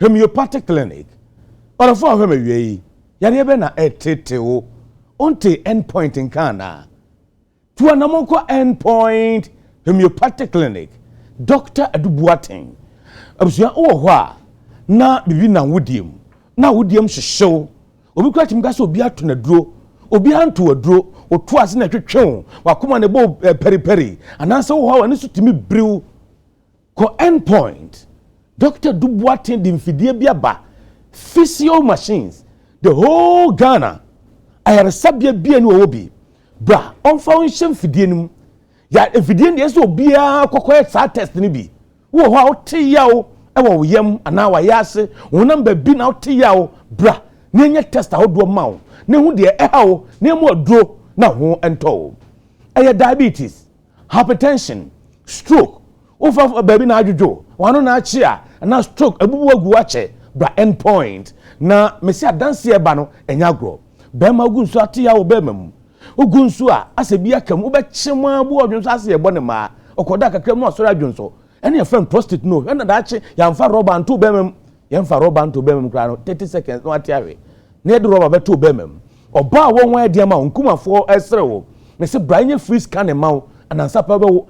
homeopathic clinic. Or for him away. Yariebe na etete onte endpoint in Kana. To a namoko endpoint homeopathic clinic. Dr. Adubuating. Abusua owa na bibi na wudium. Na wudium show. Obi kwa timgasa obi atu na duro. Obi antu aduro. Otu ase na twetwe. Wakoma ne bo peri. Anansa wo ha wani so timi brew. Ko endpoint. Dr. Dubuating di mfidie biaba. Physio machines. The whole Ghana. Ayaresabia bia ni obi. Bra, onfa wonhyem fidie nim. Ya fidie ne so bia kokoye sa test ni bi. Wo ho ote yawo e wo yam ana wa yase, wonam ba bi na ote yawo bra. Na nya test ahodo ma wo. Ne hu de hawo, ne mu aduro na ho ento. Eye diabetes, hypertension, stroke. Ofa ba bi na adwojo, wano na achi a na stroke abubu agu ache bra endpoint. Na mesi adanse eba no enya gro. Be ma gu nso ate yawo be mam. Ogu nso a asebi akam wo be chema abu odwonso ase ebo ne ma. Okoda kakra mu asori adwonso. Ene ye friend prostitute no. Ena da achi yamfa rubber nto be mam. Yamfa rubber nto be mam kra no 30 seconds no ate awe. Na de rubber be to be mam. Oba won wan ade ma nkumafo esre wo. Mesi branye free scan ma wo anansa pa be wo.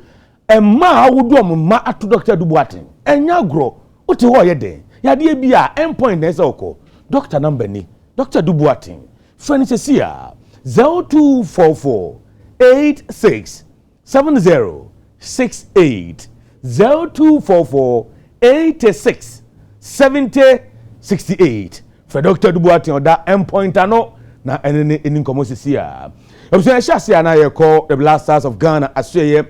Emma awudu omma ato Dr. Dubuating. Enya gro. Ote ho ye den. Yade bi a endpoint na ese okọ. Doctor number ni Dr. Dubuating. Friend Cecilia 0244 86 7068 0244 86 7068 for Dr. Dubuating oda endpoint ano na eni nkomo Cecilia. Ebuso e hyasia na ye call the Blasters of Ghana aseye.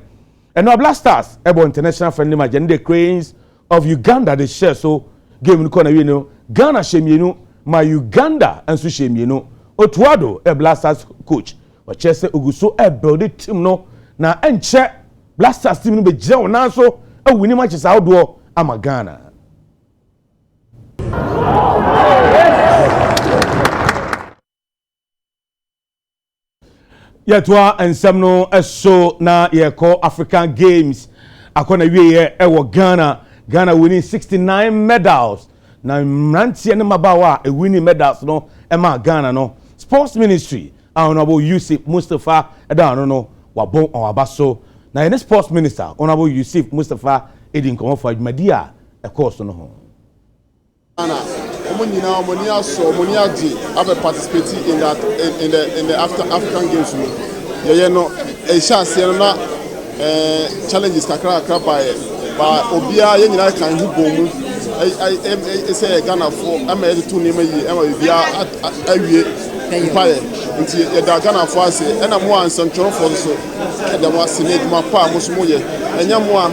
And now Blasters ebo international friendly match and the Cranes of Uganda they share so game no corner we know Ghana shemienu ma Uganda and so shemienu Otuado a Blasters coach or Chese Uguso a build team no na enche Blasters team no be jeo na so a winning matches outdoor ama Ghana. Yetwa ensem no eso na ye call African Games akona wiye ewo Ghana winning 69 medals na mrantie ne mabawa e winning medals no ema Ghana no Sports Ministry honorable Yusuf Mustafa edano no wabon abaso na ye Sports Minister honorable Yusuf Mustafa edin komo for admadia e course no ho Omonina omonia so omonia ji have participated in that in the African Games ye no e chance na challenges kakra by obia ye nyina kan hu bomu I say Ghana for am e to name yi am obia awie paye nti ye da Ghana for ase na mo ansantro for so e da mo ase ne duma pa mo so mo ye enya mo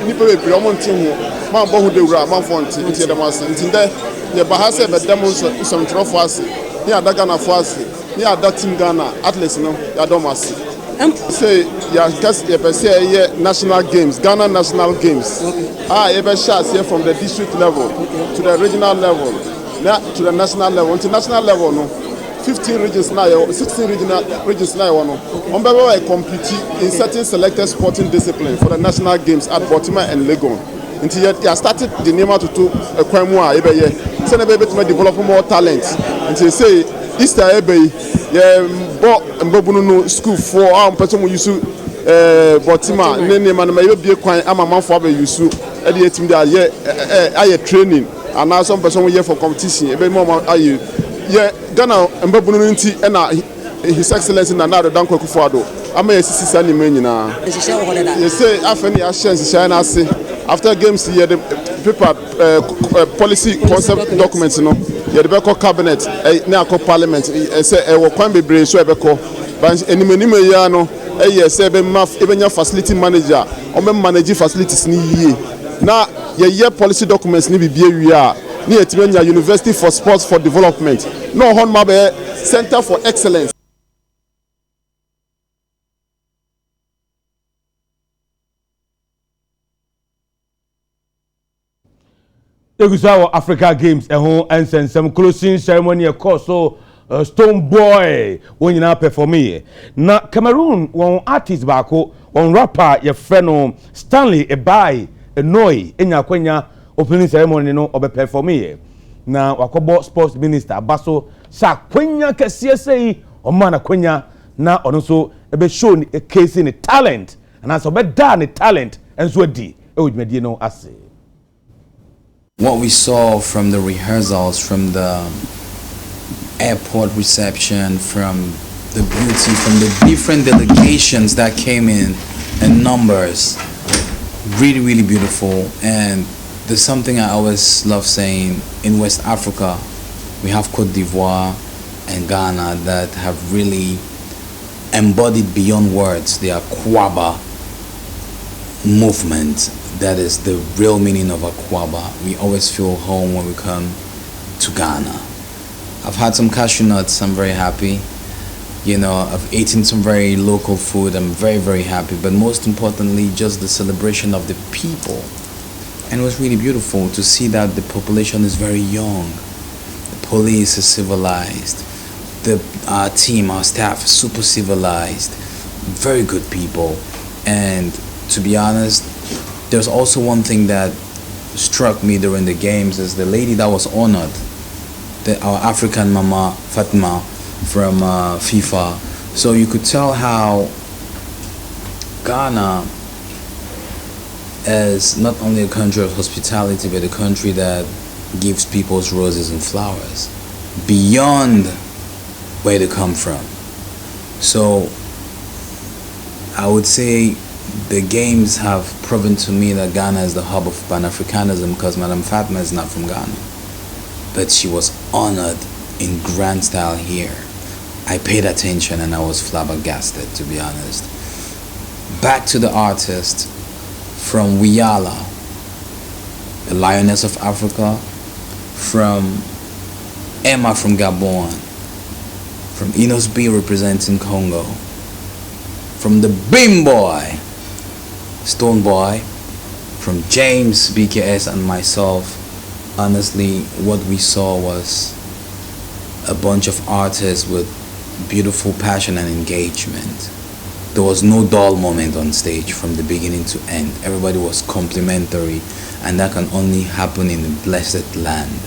ni pe be o mo nti ho ma bo hu de wura ma fo nti da mo ase nti nde ye ba ha se be da mo ansantro for ase ni ada Ghana for ase ni ada team Ghana athletes no ya do mo ase say ya cast ye per say national games Ghana national games you be share from the district level to the regional level to the national level to national level no 15 regions now 16 regions now no on be compete in certain selected sporting discipline for the national games at Baltimore and Legon until you started the name to ekwamu a e be ye say na be to develop more talent until say Easter ebe bo mbobunu no school for person use Baltimore ne man ma yobie kwan amamanfo aba use e dey team dey aye training and now some person here for competition ebe mo aye Ghana mbobunu nti e na his excellency na nado danko kufuado ama yesisi sani menyina you say afeni a chance shine ase after games here the paper policy concept documents no ye the cabinet na parliament say e wo kwan bebre so e beko but enimenimu ya no say be nya facility manager o me manage facilities ni yie na ye policy documents ni bibia wi a ni etimenya University for Sports for Development no hon ma be Center for Excellence. Egusawo Africa Games and some closing ceremony of course so Stone Boy when you now perform here. Na Cameroon one artist bako one rapper your friend Stanley Ebai Enoi enya kwenya opening ceremony no obe perform here. na wakobo sports minister abaso sha kwenya kese sei oma na kwenya na ono so ebe show ni case ni talent and so be da ni talent enso adi e odwumadi no ase. What we saw from the rehearsals, from the airport reception, from the beauty, from the different delegations that came in numbers, really, really beautiful. And there's something I always love saying, in West Africa, we have Cote d'Ivoire and Ghana that have really embodied beyond words their Kwaba movement. That is the real meaning of Akwaba. We always feel home when we come to Ghana. I've had some cashew nuts, I'm very happy. You know, I've eaten some very local food, I'm very, very happy. But most importantly, just the celebration of the people. And it was really beautiful to see that the population is very young. The police is civilized. Our team, our staff is super civilized. Very good people. And to be honest, there's also one thing that struck me during the games is the lady that was honored, our African mama, Fatima, from FIFA. So you could tell how Ghana is not only a country of hospitality, but a country that gives people's roses and flowers beyond where they come from. So I would say the games have proven to me that Ghana is the hub of Pan-Africanism, because Madam Fatma is not from Ghana, but she was honored in grand style here. I paid attention and I was flabbergasted, to be honest. Back to the artist from Wiyala, the Lioness of Africa, from Emma from Gabon, from Enos B representing Congo, from the Beam Boy, Stone Boy, from James, BKS, and myself. Honestly, what we saw was a bunch of artists with beautiful passion and engagement. There was no dull moment on stage from the beginning to end. Everybody was complimentary, and that can only happen in a blessed land,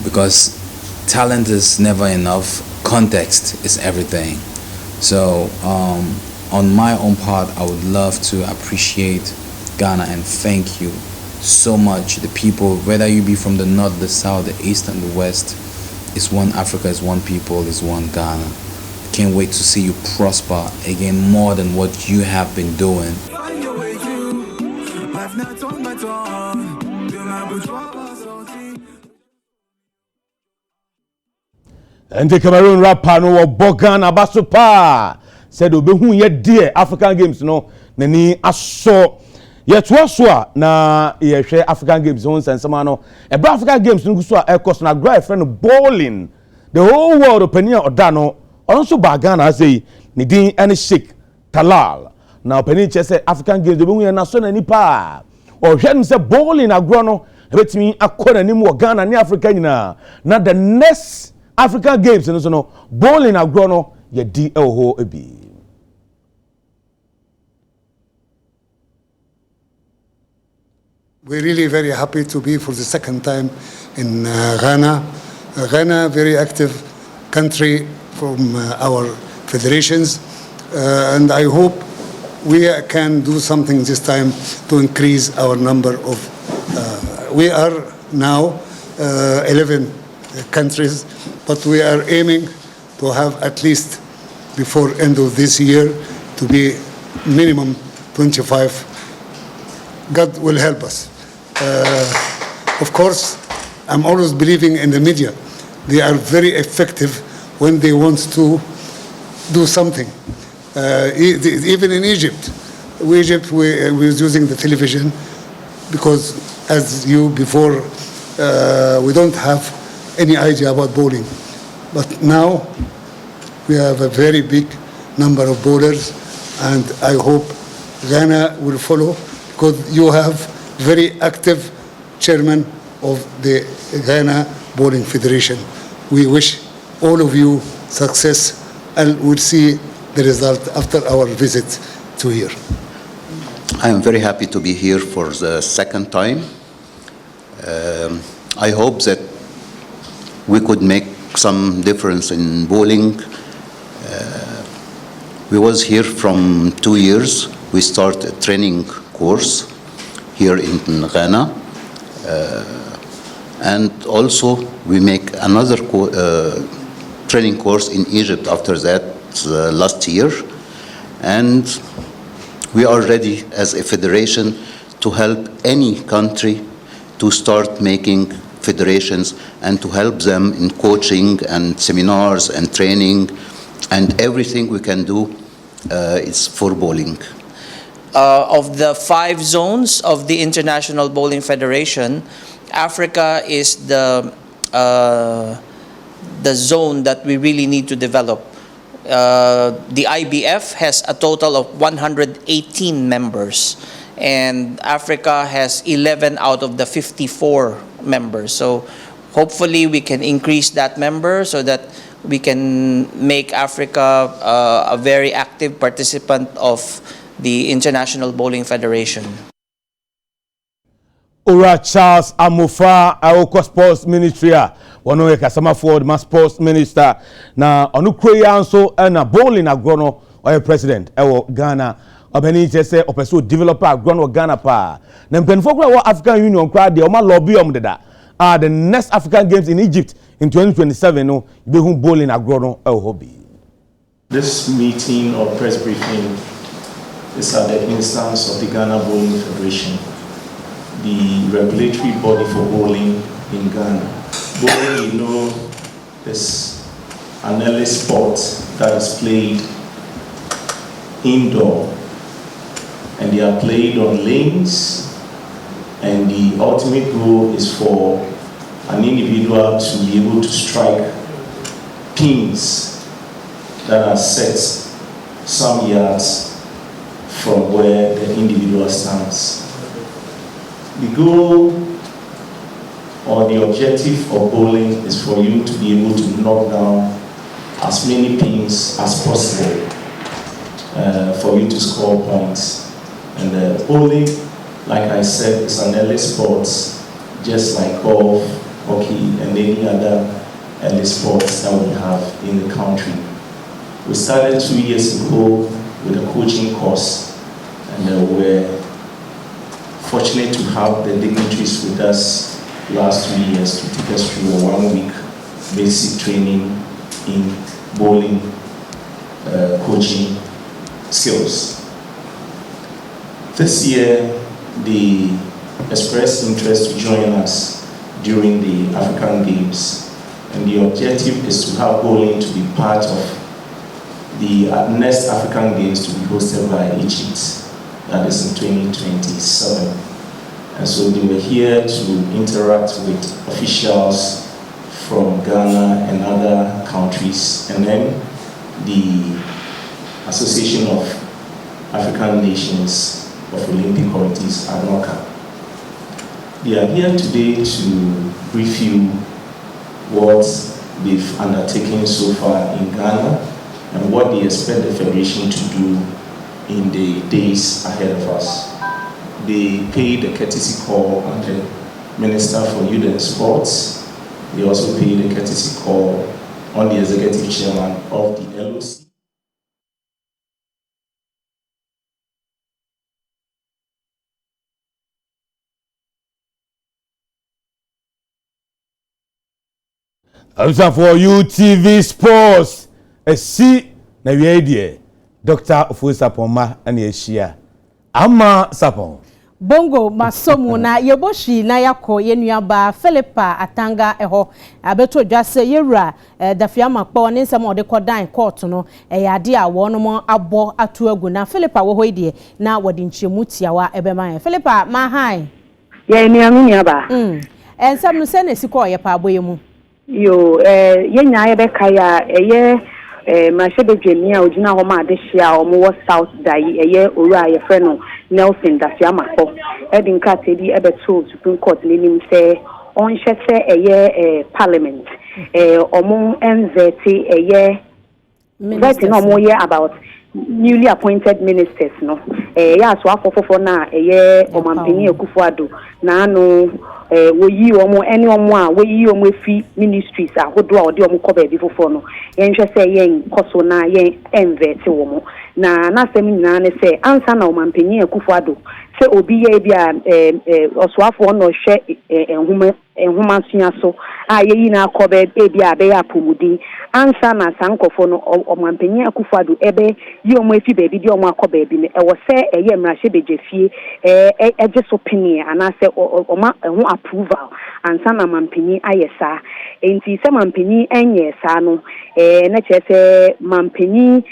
because talent is never enough, context is everything. So on my own part, I would love to appreciate Ghana and thank you so much. The people, whether you be from the north, the south, the east, and the west, is one Africa, is one people, is one Ghana. Can't wait to see you prosper again more than what you have been doing. And the Cameroon rapper no Bogan Abasupa said obehu ye dear African Games no nani aso ye toaso na ye hwe African Games won sensema no e bra African Games no guso e course na gra friend bowling the whole world opinion oda no onso ba Ghana say ni din any Sheikh Talal na opinion che say African Games obehu ye na so na nipa o hwe no say bowling agro no ebetimi akọ nanim wo Ghana ni Africa nyina na the next African Games no so no bowling agro no ye di ho ebi. We're really very happy to be for the second time in Ghana. Ghana, very active country from our federations, and I hope we can do something this time to increase our number of. We are now 11 countries, but we are aiming to have at least before end of this year to be minimum 25. God will help us. Of course, I'm always believing in the media. They are very effective when they want to do something. Even in Egypt, we was using the television because, as you before, we don't have any idea about bowling. But now we have a very big number of bowlers, and I hope Ghana will follow, because you have very active chairman of the Ghana Bowling Federation. We wish all of you success, and we'll see the result after our visit to here. I am very happy to be here for the second time. I hope that we could make some difference in bowling. We was here from 2 years. We start a training course here in Ghana. And also we make another training course in Egypt after that last year. And we are ready as a federation to help any country to start making federations and to help them in coaching and seminars and training, and everything we can do is for bowling. Of the 5 zones of the International Bowling Federation, Africa is the zone that we really need to develop. The IBF has a total of 118 members, and Africa has 11 out of the 54 members. So hopefully we can increase that number so that we can make Africa a very active participant of the International Bowling Federation. Ora Charles Amofa Aoko Sports Ministry one of Kasama Ford ma Sports Minister na onukroya nso na bowling agrono or president ewo Ghana obeni say opeso developer agrono Ghana pa na mpenfo kra African Union kra de o ma lobby deda the next African Games in Egypt in 2027 no be hu bowling agrono ewo hobby. This meeting or press briefing is at the instance of the Ghana Bowling Federation, the regulatory body for bowling in Ghana. Bowling, you know, is an early sport that is played indoor, and they are played on lanes, and the ultimate goal is for an individual to be able to strike pins that are set some yards from where the individual stands. The goal or the objective of bowling is for you to be able to knock down as many pins as possible for you to score points. And bowling, like I said, is an early sport, just like golf, hockey, and any other early sports that we have in the country. We started 2 years ago with a coaching course, and we're fortunate to have the dignitaries with us last 2 years to take us through a 1 week basic training in bowling coaching skills. This year, they expressed interest to join us during the African Games, and the objective is to have bowling to be part of the next African Games to be hosted by Egypt. That is in 2027. And so they were here to interact with officials from Ghana and other countries, and then the Association of African Nations of Olympic Committees, ANOCA. They are here today to brief you what they've undertaken so far in Ghana and what they expect the Federation to do in the days ahead of us. They paid a courtesy call on the Minister for Youth and Sports. They also paid a courtesy call on the Executive Chairman of the LOC. For UTV Sports, a C na idea. Dr. Ofori Sapon and Yeshia. Ama Sapon. Bongo masomu na yeboshi na yako yenuaba Philippa Atanga eho abeto dwase yewura dafiama kpo ne nsem ode kodan court no ade a wono mo abo atu agu na Philippa wo hoidie na wode nchemu tiawa ebema Philippa ma hai ye enuamu niaba ensem no se na siko ye pa aboyemu yo yenya ye be kaya eye Mashebedwemi a ogina ho ma de hia o mo South Dai eye owura ye fre no Nelson Dafiamako edin katedi ebeto Supreme Court nim say on hwese eye parliament omo nzeti eye that no mo ye about newly appointed ministers no ya so afofofo na Omampeni Akufo-Addo na anu wo yi omo ene omo a wo yi omo efi ministries ahodo a odi omo ko ba bi fofo no yen hwe se yen koso na yen envete wo mo na asem nyina ne se ansa na Omampeni Akufo-Addo se obi ye bia Osafo no hwe enhuma sunya so yeyi na akoba bia be ya pomudi ansa na sankofo no Omampeni Akufo-Addo ebe yi omo efi baby di omo akoba bi ne ewo se eye mrahye bejefie eje so pini ana se oma ho approval ansa na Mampeni ayesa enti se Mampeni enye sa no na chese Mampeni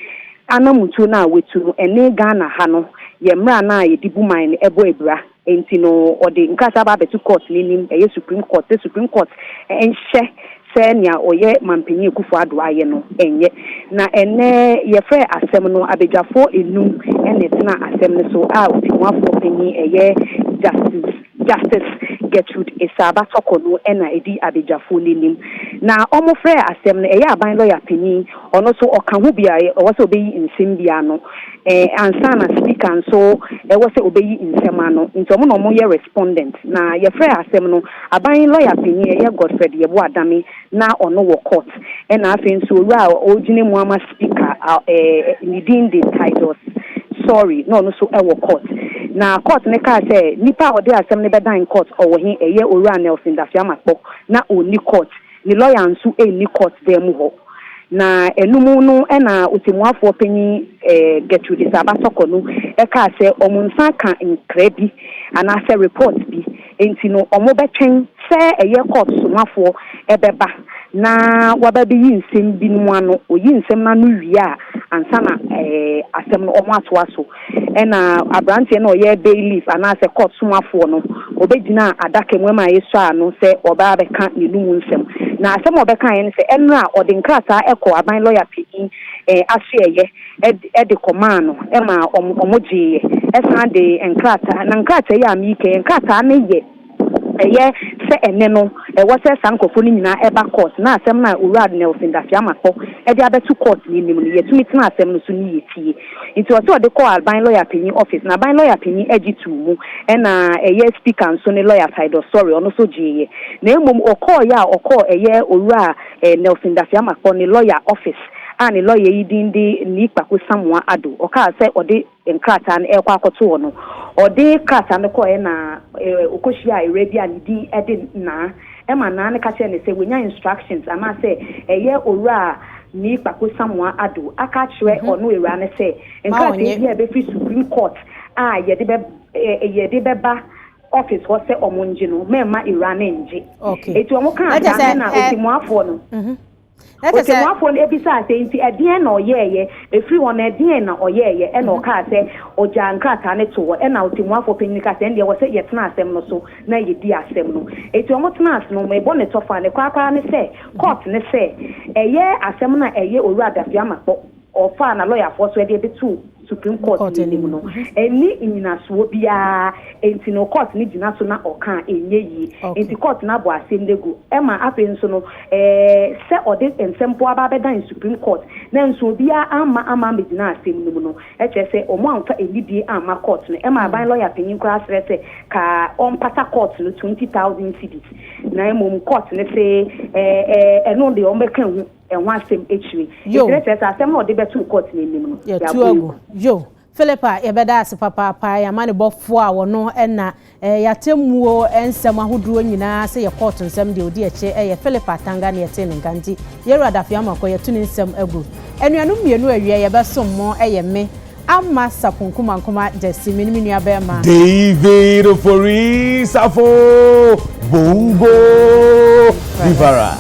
anamutu na wetu ene Ghana ha no ye mra na ye dibu mine ebo ebra enti no ode nkasa ba betu court nim Supreme Court enhye senya oye Mampeni Akufo-Addo aye no enye na ene ye fe asem no abedwafo enum ene tena asem no so otimwafo peni eye justice Gertrude Esaba Tokono ena edi abedwafo nim na omofre asem no eye aban lawyer peni ono so okahu bia o se obeyi nsem bia no ansa na speaker so wo se obeyi nsem ano nti omo no mo ye respondent na ye frɛ asem no aban lawyer peni ye Godfred Yebo Adame na ono wo court ena afen so owura ogine mu ama speaker needing the titles sorry no so ewo court na court ne ka say nipa ode asem ne beda in court owo hin eye owura Nelson Dafiamakpo na oni court ni lawyer nso ni court dem ho na enumu no na otimwafo panyi Gertrude Esaba Tokono ka say omunsa kan nkra bi ana say report bi enti no omo betwen say eye court somafo ebeba na wababi yi nsem bi no ano oyi nsem na no wi a ansa na asem no omo atoa so na abrante na oye bailiff ana say court somafo no obedina adaka mu ma yeso ano say oba beka nenumu nsem na asem obeka yen say enra odinkrata eko aban lawyer pin asieye de command no ma omojiye esan de enkrata na nkrata ya amike enkrata na ye eye se ene no wo se sankofo ni nyina eba court na asem na owura Nelson Dafiamakpo de abetu court ni nim no yetumi tena asem no so ni yetie nti o se o de call aban lawyer pin office na aban lawyer pin agitu mu na eye speaker nso ne lawyer side sorry ono so jiye na emom o call ya o call eye owura Nelson Dafiamakpo ni lawyer office ani lawyer yi dindi ni Ikpako Samuel Addo o ka say ode enkrata na ekwa akoto wo no ode krata ne ko na okohia Arabia ni di ede na ema na ne ka che ne say wenya instructions ama say eye owura ni Ikpako Samuel Addo aka kire ono ewura ne say enkrata yi e be fi Supreme Court yede beba office ho say omonje no mema ewura ne nje etu omo kan na otimwafo no okay wafo ebisa say nti edien na oyeye efri won edien na oyeye e na oka say oja nkrata ne to e na otimwafo penika say ndie wo say yetena asem no so na yedi asem no eti omo tena as no me bonnet tofa ne kwakwa ne say court ne say eye asem na eye owura Dafiamakpo ofa na lawyer for so e dey betu Supreme Court ni mu no eni inyinaso bia enti no court ni gina so na oka enye yi enti court na bo asem lego ema afen so no se ode ensempo aba beda in Supreme Court na nso bia ama me gina asem ni mu no e che se omo anfa enibie ama court no ema ban lawyer penin kra stress ka on pata court no 20,000 cedis na emom court ne se eno de on be kan one same HV. Yo, yo, Philippa, ebeda as papa, ya mani bofo a wono na yatemuo ensem ahuduro nyina se ye court nsem de odi eche ye Philippa Tanga ne yete ne nganti Yero Dafiamakpo ye tuni nsem agu enuanu mienu awie ye besom mo ye me ama sapunkuma nkuma jesi miniminu abema David Ofori Safo Bongo Vivara